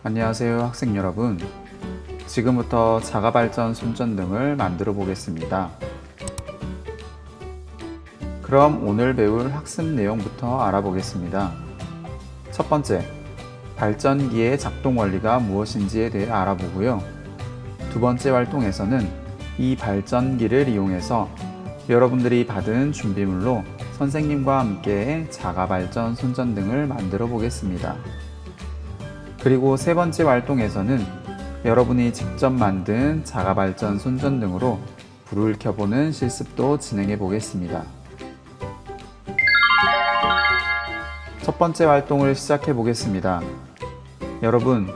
안녕하세요 학생 여러분. 지금부터 자가발전 손전등을 만들어 보겠습니다. 그럼 오늘 배울 학습 내용부터 알아보겠습니다. 첫 번째, 발전기의 작동 원리가 무엇인지에 대해 알아보고요. 두 번째 활동에서는 이 발전기를 이용해서 여러분들이 받은 준비물로 선생님과 함께 자가발전 손전등을 만들어 보겠습니다. 그리고 세 번째 활동에서는 여러분이 직접 만든 자가발전 손전등으로 불을 켜보는 실습도 진행해 보겠습니다. 첫 번째 활동을 시작해 보겠습니다. 여러분,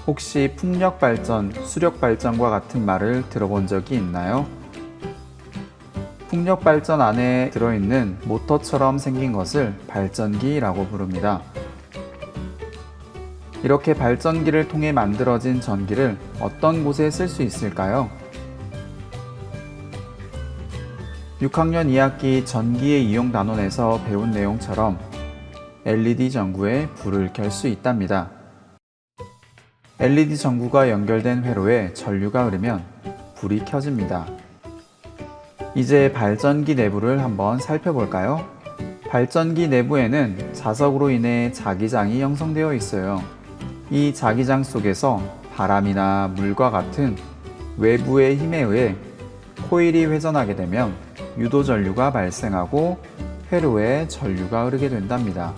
혹시 풍력발전, 수력발전과 같은 말을 들어본 적이 있나요? 풍력발전 안에 들어있는 모터처럼 생긴 것을 발전기라고 부릅니다. 이렇게 발전기를 통해 만들어진 전기를 어떤 곳에 쓸 수 있을까요? 6학년 2학기 전기의 이용 단원에서 배운 내용처럼 LED 전구에 불을 켤 수 있답니다. LED 전구가 연결된 회로에 전류가 흐르면 불이 켜집니다. 이제 발전기 내부를 한번 살펴볼까요? 발전기 내부에는 자석으로 인해 자기장이 형성되어 있어요. 이 자기장 속에서 바람이나 물과 같은 외부의 힘에 의해 코일이 회전하게 되면 유도 전류가 발생하고 회로에 전류가 흐르게 된답니다.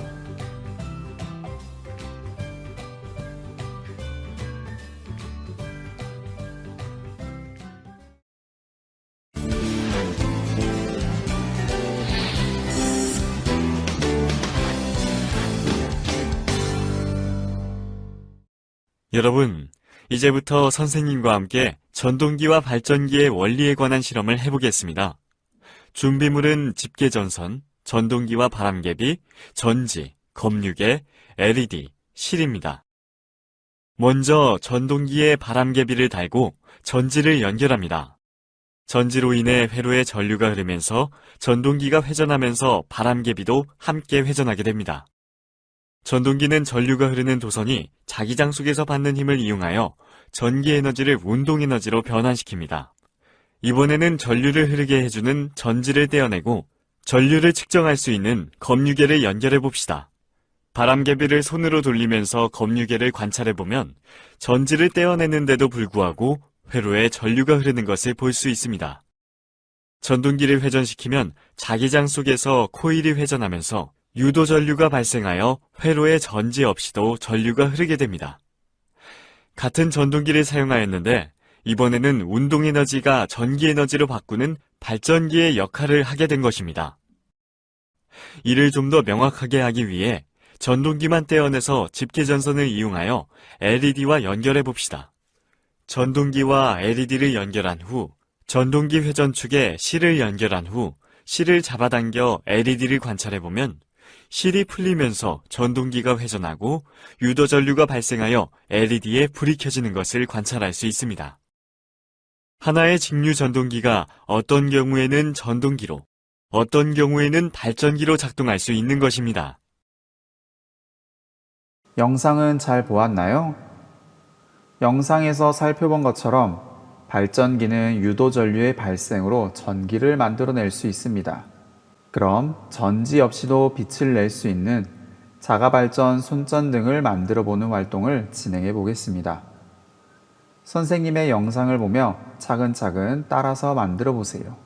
여러분, 이제부터 선생님과 함께 전동기와 발전기의 원리에 관한 실험을 해보겠습니다. 준비물은 집게전선, 전동기와 바람개비, 전지, 검유계, LED, 실입니다. 먼저 전동기에 바람개비를 달고 전지를 연결합니다. 전지로 인해 회로에 전류가 흐르면서 전동기가 회전하면서 바람개비도 함께 회전하게 됩니다. 전동기는 전류가 흐르는 도선이 자기장 속에서 받는 힘을 이용하여 전기 에너지를 운동 에너지로 변환시킵니다. 이번에는 전류를 흐르게 해주는 전지를 떼어내고 전류를 측정할 수 있는 검유계를 연결해 봅시다. 바람개비를 손으로 돌리면서 검유계를 관찰해보면 전지를 떼어내는데도 불구하고 회로에 전류가 흐르는 것을 볼 수 있습니다. 전동기를 회전시키면 자기장 속에서 코일이 회전하면서 유도 전류가 발생하여 회로에 전지 없이도 전류가 흐르게 됩니다. 같은 전동기를 사용하였는데 이번에는 운동 에너지가 전기 에너지로 바꾸는 발전기의 역할을 하게 된 것입니다. 이를 좀 더 명확하게 하기 위해 전동기만 떼어내서 집게전선을 이용하여 LED와 연결해 봅시다. 전동기와 LED를 연결한 후 전동기 회전축에 실을 연결한 후 실을 잡아당겨 LED를 관찰해보면 실이 풀리면서 전동기가 회전하고 유도 전류가 발생하여 LED에 불이 켜지는 것을 관찰할 수 있습니다. 하나의 직류 전동기가 어떤 경우에는 전동기로, 어떤 경우에는 발전기로 작동할 수 있는 것입니다. 영상은 잘 보았나요? 영상에서 살펴본 것처럼 발전기는 유도 전류의 발생으로 전기를 만들어낼 수 있습니다. 그럼 전지 없이도 빛을 낼 수 있는 자가발전 손전등을 만들어 보는 활동을 진행해 보겠습니다. 선생님의 영상을 보며 차근차근 따라서 만들어 보세요.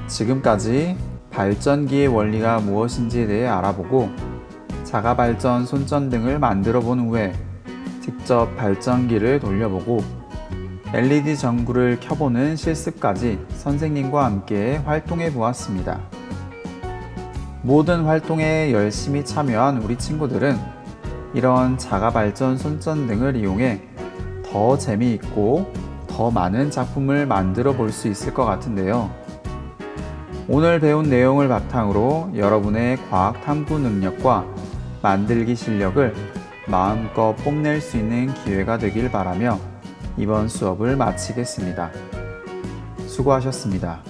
지금까지 발전기의 원리가 무엇인지에 대해 알아보고 자가발전 손전등을 만들어 본 후에 직접 발전기를 돌려보고 LED 전구를 켜보는 실습까지 선생님과 함께 활동해 보았습니다. 모든 활동에 열심히 참여한 우리 친구들은 이런 자가발전 손전등을 이용해 더 재미있고 더 많은 작품을 만들어 볼 수 있을 것 같은데요. 오늘 배운 내용을 바탕으로 여러분의 과학 탐구 능력과 만들기 실력을 마음껏 뽐낼 수 있는 기회가 되길 바라며 이번 수업을 마치겠습니다. 수고하셨습니다.